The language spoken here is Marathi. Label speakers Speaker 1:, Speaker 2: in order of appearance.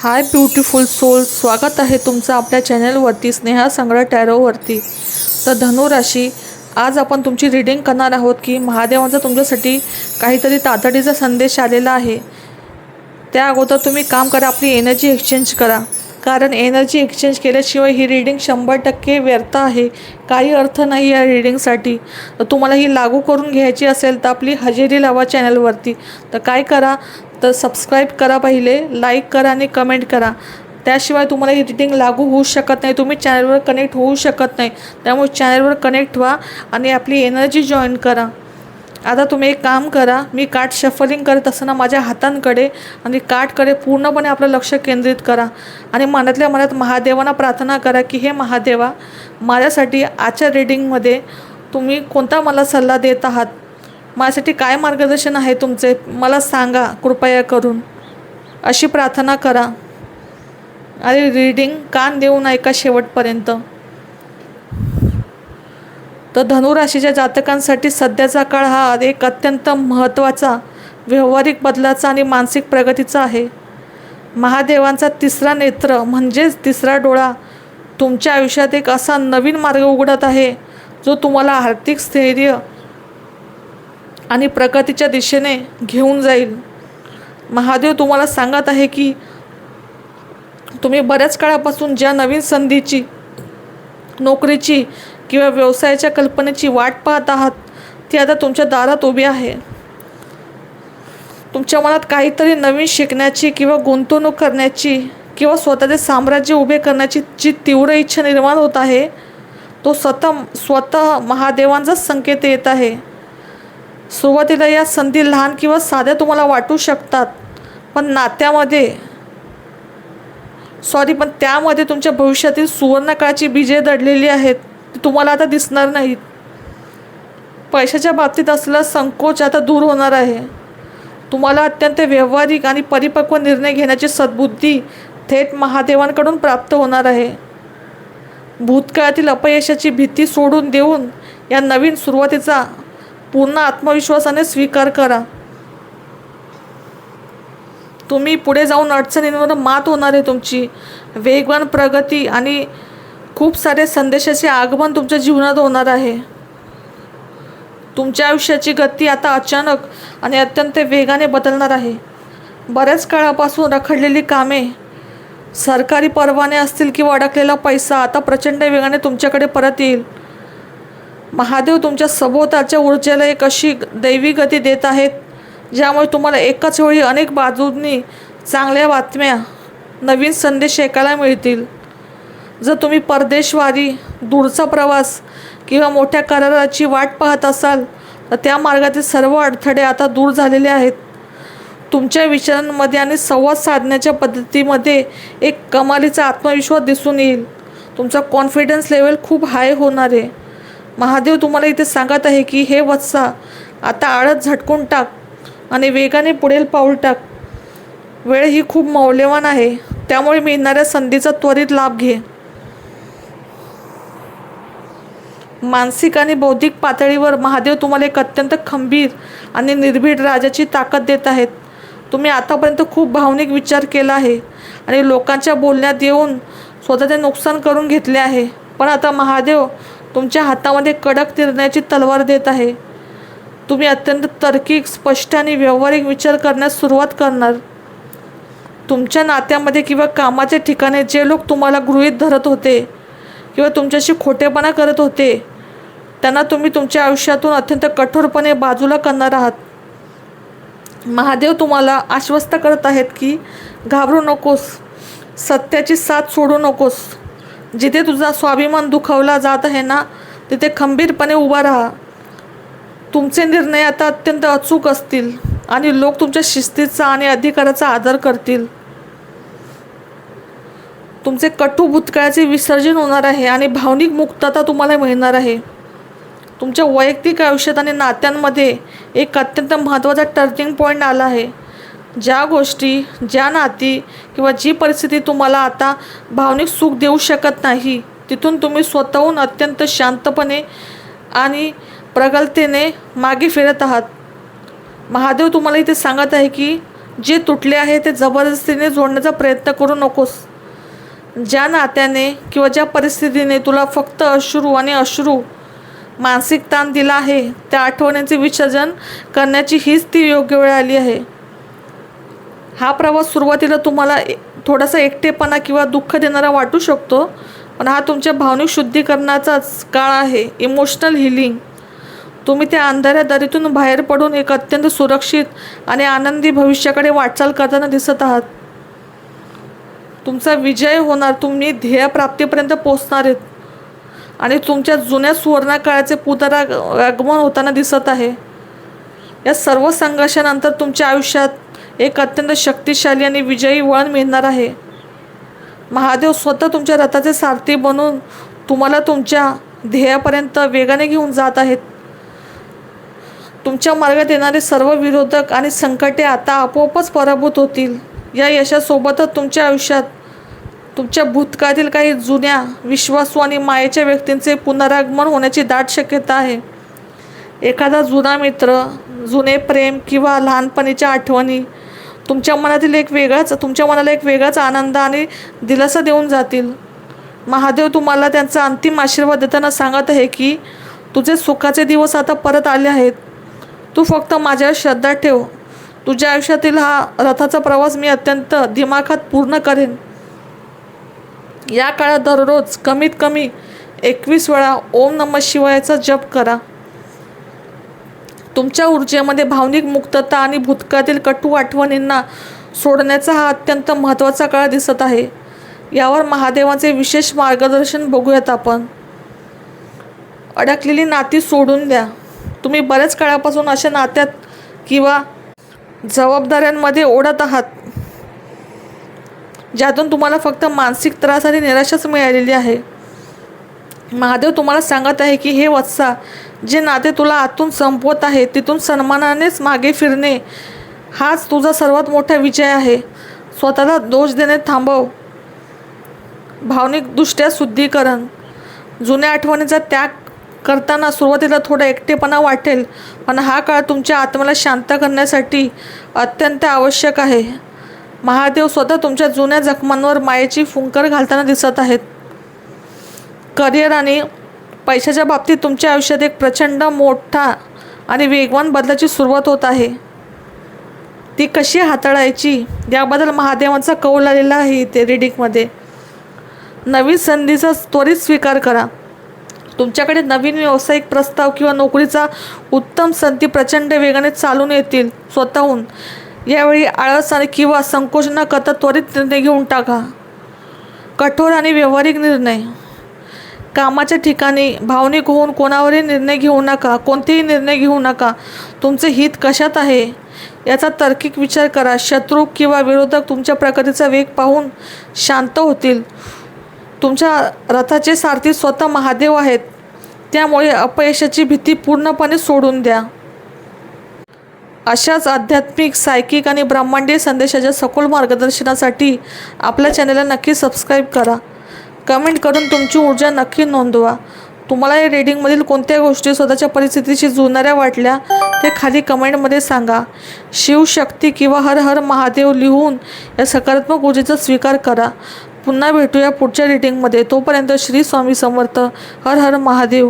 Speaker 1: हाय ब्युटिफुल सोल, स्वागत आहे तुमचं आपल्या चॅनलवरती स्नेहा संग्रह टॅरोवरती. तर धनुराशी, आज आपण तुमची रीडिंग करणार आहोत की महादेवांचा तुमच्यासाठी काहीतरी तातडीचा संदेश आलेला आहे. त्या अगोदर तुम्ही काम करा, आपली एनर्जी एक्सचेंज करा, कारण एनर्जी एक्सचेंज केल्याशिवाय ही रीडिंग 100% व्यर्थ आहे. काही अर्थ नाही या रीडिंगसाठी. तर तुम्हाला ही लागू करून घ्यायची असेल तर आपली हजेरी लावा चॅनलवरती. तर काय करा, तर सबस्क्राईब करा, पहिले लाईक करा आणि कमेंट करा. त्याशिवाय तुम्हाला ही रीडिंग लागू होऊ शकत नाही, तुम्ही चॅनलवर कनेक्ट होऊ शकत नाही. त्यामुळे चॅनलवर कनेक्ट व्हा आणि आपली एनर्जी जॉईन करा. आता तुम्ही एक काम करा, मी कार्ड शफलिंग करत असताना माझ्या हातांकडे आणि कार्डकडे पूर्णपणे आपलं लक्ष केंद्रित करा आणि मनातल्या मनात महादेवांना प्रार्थना करा की हे महादेवा, माझ्यासाठी आजच्या रीडिंगमध्ये तुम्ही कोणता मला सल्ला देत आहात, माझ्यासाठी काय मार्गदर्शन आहे तुमचे, मला सांगा कृपया करून, अशी प्रार्थना करा. आणि रीडिंग कान देऊन ऐका शेवटपर्यंत. तर धनुराशीच्या जातकांसाठी सध्याचा काळ हा एक अत्यंत महत्त्वाचा, व्यावहारिक बदलाचा आणि मानसिक प्रगतीचा आहे. महादेवांचा तिसरा नेत्र म्हणजेच तिसरा डोळा तुमच्या आयुष्यात एक असा नवीन मार्ग उघडत आहे जो तुम्हाला आर्थिक स्थैर्य आणि प्रगतीच्या दिशेने घेऊन जाईल. महादेव तुम्हाला सांगत आहे की तुम्ही बऱ्याच काळापासून ज्या नवीन संधीची, नोकरीची किंवा व्यवसायाच्या कल्पनेची वाट पाहत आहात ती आता तुमच्या दारात उभी आहे. तुमच्या मनात काहीतरी नवीन शिकण्याची किंवा गुंतवणूक करण्याची किंवा स्वतःचे साम्राज्य उभे करण्याची जी तीव्र इच्छा निर्माण होत आहे, तो स्वतः महादेवांचाच संकेत येत आहे. सुरुवातीला या संधी लहान किंवा साध्या तुम्हाला वाटू शकतात, पण त्यामध्ये तुमच्या भविष्यातील सुवर्णकाळाची बीजे दडलेली आहेत, ती तुम्हाला आता दिसणार नाहीत. पैशाच्या बाबतीत असलेला संकोच आता दूर होणार आहे. तुम्हाला अत्यंत व्यावहारिक आणि परिपक्व निर्णय घेण्याची सद्बुद्धी थेट महादेवांकडून प्राप्त होणार आहे. भूतकाळातील अपयशाची भीती सोडून देऊन या नवीन सुरुवातीचा पूर्ण आत्मविश्वासाने स्वीकार करा. तुम्ही पुढे जाऊन अडचणींवर मात होणार आहे. तुमची वेगवान प्रगती आणि खूप सारे संदेशाचे आगमन तुमच्या जीवनात होणार आहे. तुमच्या आयुष्याची गती आता अचानक आणि अत्यंत वेगाने बदलणार आहे. बऱ्याच काळापासून रखडलेली कामे, सरकारी परवाने असतील किंवा अडकलेला पैसा आता प्रचंड वेगाने तुमच्याकडे परत येईल. महादेव तुमच्या सभोवतालच्या ऊर्जेला एक अशी दैवी गती देत आहेत ज्यामुळे तुम्हाला एकाच वेळी अनेक बाजूंनी चांगल्या बातम्या, नवीन संदेश ऐकायला मिळतील. जर तुम्ही परदेशवारी, दूरचा प्रवास किंवा मोठ्या कराराची वाट पाहत असाल तर त्या मार्गातील सर्व अडथळे आता दूर झालेले आहेत. तुमच्या विचारांमध्ये आणि संवाद साधण्याच्या पद्धतीमध्ये एक कमालीचा आत्मविश्वास दिसून येईल. तुमचा कॉन्फिडन्स लेवल खूप हाय होणार आहे. महादेव तुम्हाला इथे सांगत आहे की हे वत्सा, आता आळस झटकून टाक आणि वेगाने पुढील पाऊल टाक. वेळ ही खूप मौल्यवान आहे, त्यामुळे मिळणाऱ्या संधीचा त्वरित लाभ घे. मानसिक आणि बौद्धिक पातळीवर महादेव तुम्हाला एक अत्यंत खंबीर आणि निर्भीड राजाची ताकद देत आहेत. तुम्ही आतापर्यंत खूप भावनिक विचार केला आहे आणि लोकांच्या बोलण्यात येऊन स्वतःचे नुकसान करून घेतले आहे, पण आता महादेव तुमच्या हातामध्ये कडक निर्णयाची तलवार देत आहे. तुम्ही अत्यंत तार्किक, स्पष्ट आणि व्यावहारिक विचार करण्यास सुरुवात करणार. तुमच्या नात्यामध्ये किंवा कामाच्या ठिकाणी जे लोक तुम्हाला गृहीत धरत होते किंवा तुमच्याशी खोटेपणा करत होते, त्यांना तुम्ही तुमच्या आयुष्यातून अत्यंत कठोरपणे बाजूला करणार आहात. महादेव तुम्हाला आश्वस्त करत आहेत की घाबरू नकोस, सत्याची साथ सोडू नकोस. जिथे तुझा स्वाभिमान दुखावला जात आहे ना, तिथे खंबीरपणे उभा राहा. तुमचे निर्णय आता अत्यंत अचूक असतील आणि लोक तुमच्या शिस्तीचा आणि अधिकाराचा आदर करतील. तुमचे कटू भूतकाळाचे विसर्जन होणार आहे आणि भावनिक मुक्तता तुम्हाला मिळणार आहे. तुमच्या वैयक्तिक आयुष्यात आणि नात्यांमध्ये एक अत्यंत महत्त्वाचा टर्निंग पॉईंट आला आहे. ज्या गोष्टी, ज्या नाती किंवा जी परिस्थिती तुम्हाला आता भावनिक सुख देऊ शकत नाही, तिथून तुम्ही स्वतःहून अत्यंत शांतपणे आणि प्रगल्भतेने मागे फिरत आहात. महादेव तुम्हाला इथे सांगत आहे की जे तुटले आहे ते जबरदस्तीने जोडण्याचा प्रयत्न करू नकोस. ज्या नात्याने किंवा ज्या परिस्थितीने तुला फक्त अश्रू आणि अश्रू मानसिक ताण दिला आहे, त्या आठवणींचे विसर्जन करण्याची हीच ती योग्य वेळ आली आहे. हा प्रवास सुरुवातीला तुम्हाला थोडासा एकटेपणा किंवा दुःख देणारा वाटू शकतो, पण हा तुमच्या भावनिक शुद्धीकरणाचाच काळ आहे. Emotional healing. तुम्ही त्या अंधाऱ्या दरीतून बाहेर पडून एक अत्यंत सुरक्षित आणि आनंदी भविष्याकडे वाटचाल करताना दिसत आहात. तुमचा विजय होणार. तुम्ही ध्येयप्राप्तीपर्यंत पोहोचणार आहेत आणि तुमच्या जुन्या सुवर्णकाळाचे पुनरागमन होताना दिसत आहे. या सर्व संघर्षानंतर तुमच्या आयुष्यात एक अत्यंत शक्तिशाली आणि विजयी वळण मिळणार आहे. महादेव स्वतः तुमच्या रथाचे सारथी बनून तुम्हाला तुमच्या ध्येयापर्यंत वेगाने घेऊन जात आहेत. तुमच्या मार्गात येणारे सर्व विरोधक आणि संकटे आता आपोआपच पराभूत होतील. या यशासोबतच तुमच्या आयुष्यात तुमच्या भूतकाळातील काही जुन्या विश्वासू आणि मायेच्या व्यक्तींचे पुनरागमन होण्याची दाट शक्यता आहे. एखादा जुना मित्र, जुने प्रेम किंवा लहानपणीच्या आठवणी तुमच्या मनाला एक वेगळाच आनंद आणि दिलासा देऊन जातील. महादेव तुम्हाला त्यांचा अंतिम आशीर्वाद देताना सांगत आहे की तुझे सुखाचे दिवस आता परत आले आहेत. तू फक्त माझ्यावर श्रद्धा ठेव. तुझ्या आयुष्यातील हा रथाचा प्रवास मी अत्यंत दिमाखात पूर्ण करेन. या काळात दररोज कमीत कमी 21 वेळा ओम नमः शिवायचा जप करा. तुमच्या ऊर्जेमध्ये भावनिक मुक्तता आणि भूतकाळातील कटू आठवणींना सोडण्याचा हा अत्यंत महत्त्वाचा काळ दिसत आहे. यावर महादेवांचे विशेष मार्गदर्शन बघूयात आपण. अडकलेली नाती सोडून द्या. तुम्ही बऱ्याच काळापासून अशा नात्यात किंवा जबाबदाऱ्यांमध्ये ओढत आहात ज्यातून तुम्हाला फक्त मानसिक त्रास आणि निराशाच मिळालेली आहे. महादेव तुम्हाला सांगत आहे की हे वत्सा, जे नाते तुला आतून संपवत आहे तिथून सन्मानानेच मागे फिरणे हाच तुझा सर्वात मोठा विजय आहे. स्वतःला दोष देणे थांबव. भावनिकदृष्ट्या शुद्धीकरण. जुन्या आठवणींचा त्याग करताना सुरुवातीला थोडा एकटेपणा वाटेल, पण हा काळ तुमच्या आत्म्याला शांत करण्यासाठी अत्यंत आवश्यक आहे. महादेव स्वतः तुमच्या जुन्या जखमांवर मायेची फुंकर घालताना दिसत आहेत. करिअर आणि पैशाच्या बाबतीत तुमच्या आयुष्यात एक प्रचंड मोठा आणि वेगवान बदलाची सुरुवात होत आहे. ती कशी हाताळायची याबद्दल महादेवांचा कौल आलेला आहे इथे रीडिंगमध्ये. नवीन संधीचा त्वरित स्वीकार करा. तुमच्याकडे नवीन व्यावसायिक प्रस्ताव किंवा नोकरीचा उत्तम संधी प्रचंड वेगाने चालून येतील स्वतःहून. यावेळी आळस किंवा संकोच न करता त्वरित निर्णय घेऊन टाका. कठोर आणि व्यावहारिक निर्णय. कामाच्या ठिकाणी भावनिक होऊन कोणावरही निर्णय घेऊ नका. कोणतेही निर्णय घेऊ नका. तुमचे हित कशात आहे याचा तार्किक विचार करा. शत्रू किंवा विरोधक तुमच्या प्रकृतीचा वेग पाहून शांत होतील. तुमच्या रथाचे सारथी स्वतः महादेव आहेत, त्यामुळे अपयशाची भीती पूर्णपणे सोडून द्या. अशाच आध्यात्मिक, सायकिक आणि ब्रह्मांडीय संदेशाच्या सखोल मार्गदर्शनासाठी आपल्या चॅनलला नक्की सबस्क्राईब करा. कमेंट करून तुमची ऊर्जा नक्की नोंदवा. तुम्हाला या रीडिंगमधील कोणत्या गोष्टी स्वतःच्या परिस्थितीशी जुळणाऱ्या वाटल्या ते खाली कमेंटमध्ये सांगा. शिवशक्ती किंवा हर हर महादेव लिहून या सकारात्मक ऊर्जेचा स्वीकार करा. पुन्हा भेटूया पुढच्या रीडिंगमध्ये. तोपर्यंत श्री स्वामी समर्थ. हर हर महादेव.